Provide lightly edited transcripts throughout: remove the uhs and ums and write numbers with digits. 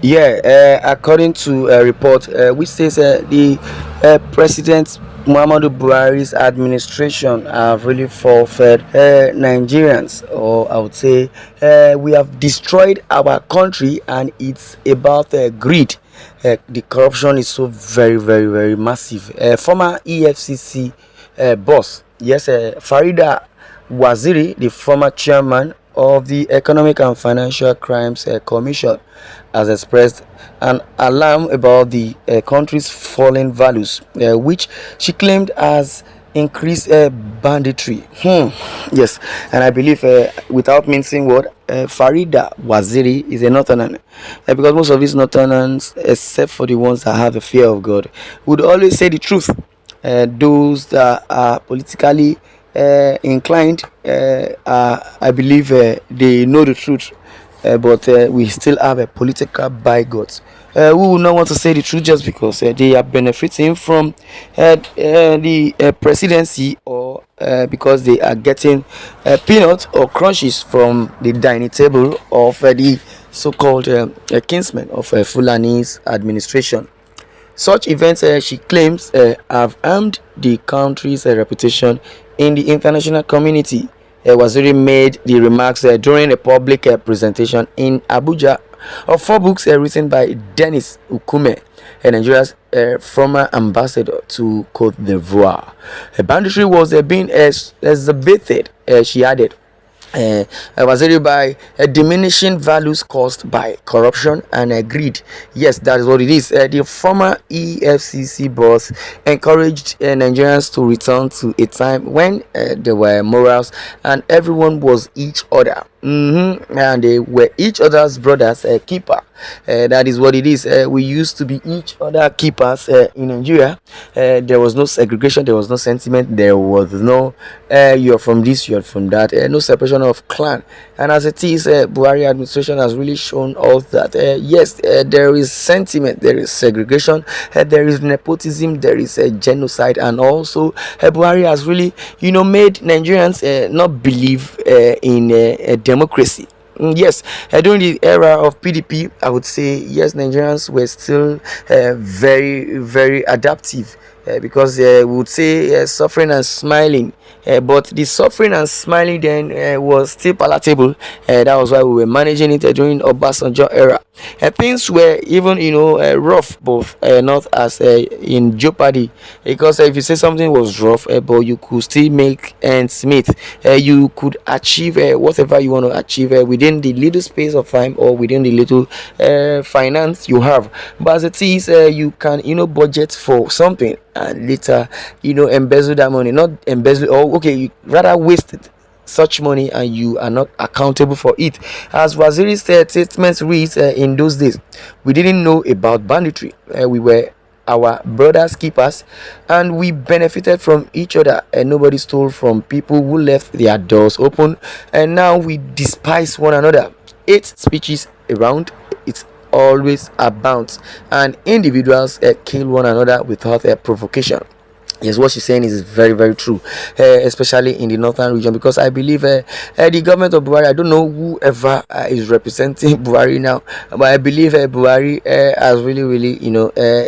Yeah, according to a report which says the President Muhammadu Buhari's administration have really forfeit Nigerians, or I would say we have destroyed our country, and it's about greed. The corruption is so very, very, very massive. Former EFCC boss, yes, Farida Waziri, the former chairman of the Economic and Financial Crimes Commission, has expressed an alarm about the country's falling values, which she claimed has increased banditry. Yes, and I believe, without mincing word, Farida Waziri is a Northerner, because most of these Northerners, except for the ones that have a fear of God, would always say the truth. Those that are politically inclined, I believe they know the truth, but we still have a political bigots who will not want to say the truth just because they are benefiting from the presidency, or because they are getting peanuts or crunches from the dining table of the so-called kinsmen of Fulani's administration. Such events, she claims, have harmed the country's reputation in the international community. Waziri made the remarks during a public presentation in Abuja of four books written by Dennis Ukume, Nigeria's former ambassador to Cote d'Ivoire. Her banditry was being exhibited, she added, uh, was it by diminishing values caused by corruption and greed. Yes, that is what it is. The former EFCC boss encouraged Nigerians to return to a time when there were morals and everyone was each other. And they were each other's brothers keeper. That is what it is. We used to be each other keepers in Nigeria. There was no segregation, there was no sentiment, there was no you're from this, you're from that, no separation of clan. And as it is, Buhari administration has really shown us that yes, there is sentiment, there is segregation, there is nepotism, there is genocide, and also Buhari has really, made Nigerians not believe in democracy. Yes, during the era of PDP, I would say yes, Nigerians were still very, very adaptive, because we would say suffering and smiling. But the suffering and smiling then was still palatable. That was why we were managing it during Obasanjo era. Things were even, rough, but not as in jeopardy. Because if you say something was rough, but you could still make ends meet, you could achieve whatever you want to achieve within the little space of time, or within the little finance you have. But as it is, you can, budget for something, and later, embezzle that money. Not embezzle, or okay, you rather waste it, such money, and you are not accountable for it. As Waziri's statement reads, in those days, we didn't know about banditry. We were our brothers keepers, and we benefited from each other, and nobody stole from people who left their doors open. And now we despise one another. Eight speeches around, it's always abounds, and individuals kill one another without provocation. Yes, what she's saying is very, very true, especially in the northern region, because I believe the government of Buhari, I don't know whoever is representing Buhari now, but I believe Buhari has really, really,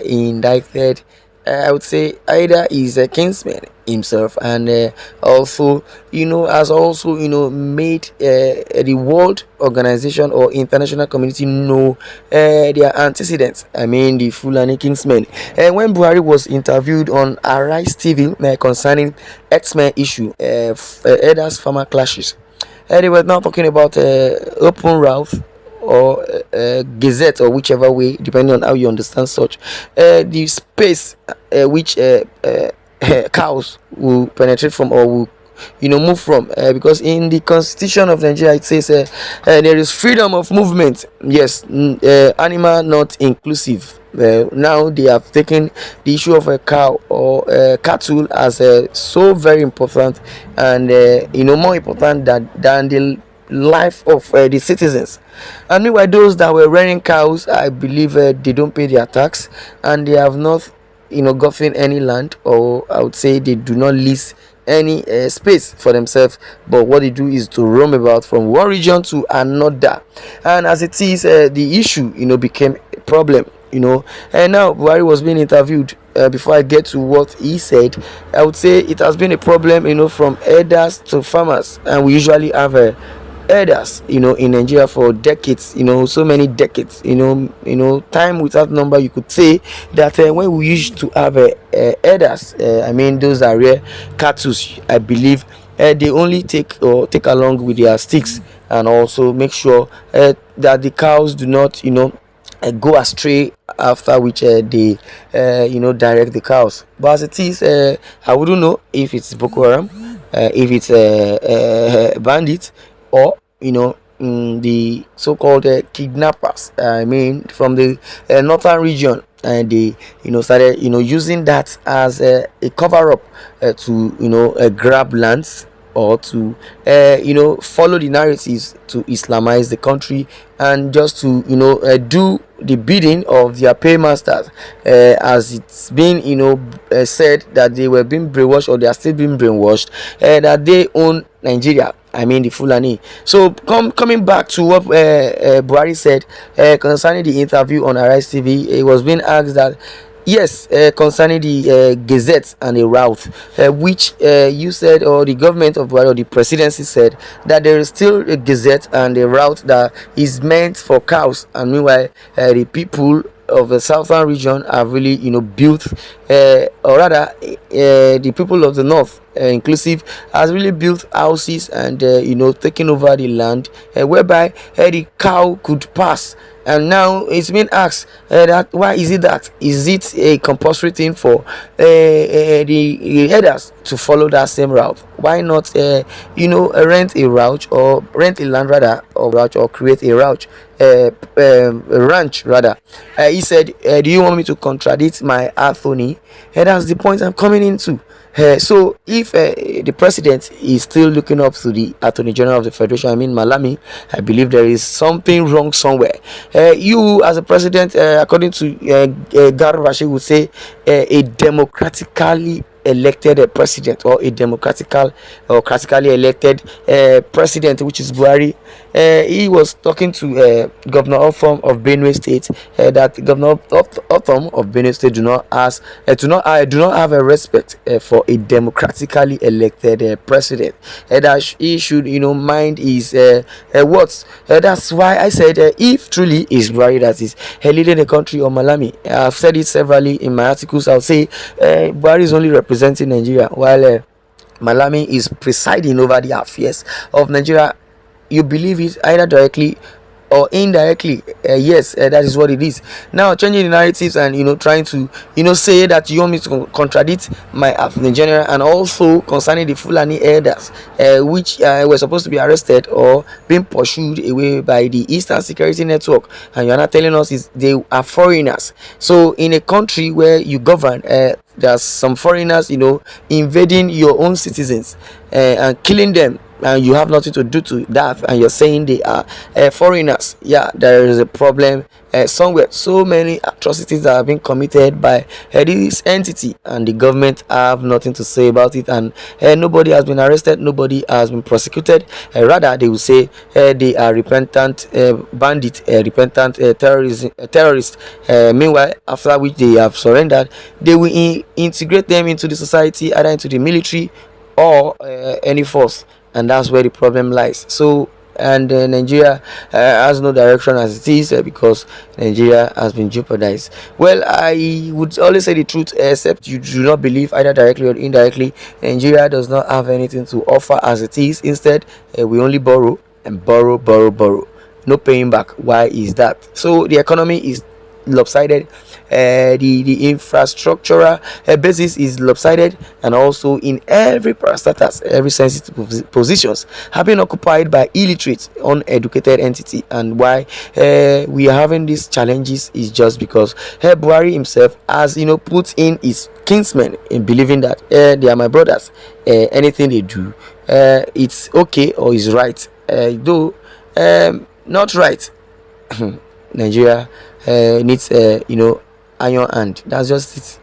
indicted, I would say, either is a kinsman himself, and also, has also, made the world organization or international community know their antecedents. I mean, the Fulani kingsmen. When Buhari was interviewed on Arise TV concerning X-Men issue, elders farmer clashes, they were now talking about open route, or gazette, or whichever way, depending on how you understand such, the space which cows will penetrate from, or will, move from, because in the constitution of Nigeria it says there is freedom of movement. Yes, animal not inclusive. Now they have taken the issue of a cow or cattle as so very important, and more important than the life of the citizens. And meanwhile, those that were rearing cows, I believe they don't pay their tax, and they have not gotten any land, or I would say they do not lease any space for themselves, but what they do is to roam about from one region to another. And as it is, the issue became a problem. And now Buhari was being interviewed. Before I get to what he said, I would say it has been a problem, from herders to farmers, and we usually have herders, in Nigeria for decades, so many decades, time without number. You could say that when we used to have herders, I mean those are rare cattle, I believe. They only take along with their sticks, and also make sure that the cows do not, go astray, after which they direct the cows. But as it is, I wouldn't know if it's Boko Haram, if it's bandits, or the so-called kidnappers, I mean from the northern region, and they started using that as a cover up to grab lands, or to follow the narratives to Islamize the country, and just to do the bidding of their paymasters, as it's been said that they were being brainwashed, or they are still being brainwashed, that they own Nigeria, I mean the Fulani. So coming back to what Buhari said concerning the interview on Arise TV, it was being asked that yes, concerning the gazette and the route, which you said, or the government of Buhari, or the presidency said, that there is still a gazette and a route that is meant for cows, and meanwhile the people of the southern region have really built, or rather the people of the north, inclusive, has really built houses, and taken over the land, whereby the cow could pass. And now it's been asked, that why is it, that is it a compulsory thing for the herders to follow that same route? Why not rent a route, or rent a land rather, or route, or create a route, a ranch rather? He said, do you want me to contradict my Anthony? That's the point I'm coming into. So if the president is still looking up to the attorney general of the federation, I mean Malami, I believe there is something wrong somewhere. You as a president, according to Garbashi, would say a democratically elected president, or a democratical or classically elected president, which is Buhari. He was talking to Governor Othom of Benue State, that Governor Othom of Benue State do not have a respect for a democratically elected president, that he should mind his words. That's why I said, if truly is Buhari that is leading the country, or Malami, I've said it severally in my articles, I'll say Buhari is only representing Nigeria, while Malami is presiding over the affairs of Nigeria. You believe it either directly or indirectly. Yes, that is what it is. Now changing the narratives, and trying to say that you want me to contradict my attorney general, and also concerning the Fulani elders, which were supposed to be arrested or being pursued away by the Eastern Security Network, and you're not telling us is they are foreigners. So in a country where you govern, there's some foreigners invading your own citizens, and killing them, and you have nothing to do to that, and you're saying they are foreigners. Yeah, there is a problem somewhere. So many atrocities that have been committed by this entity, and the government have nothing to say about it, and nobody has been arrested, nobody has been prosecuted. Rather, they will say they are repentant bandit, repentant terrorists. Meanwhile, after which they have surrendered, they will integrate them into the society, either into the military or any force, and that's where the problem lies. So, and Nigeria has no direction as it is, because Nigeria has been jeopardized. Well, I would always say the truth, except you do not believe, either directly or indirectly. Nigeria does not have anything to offer as it is. Instead, we only borrow and borrow, no paying back. Why is that? So the economy is lopsided, the infrastructural basis is lopsided, and also in every parastatus, every sensitive positions have been occupied by illiterate, uneducated entity. And why we are having these challenges is just because Buhari himself has put in his kinsmen in believing that they are my brothers, anything they do it's okay or is right, though not right. Nigeria needs iron hand. That's just it.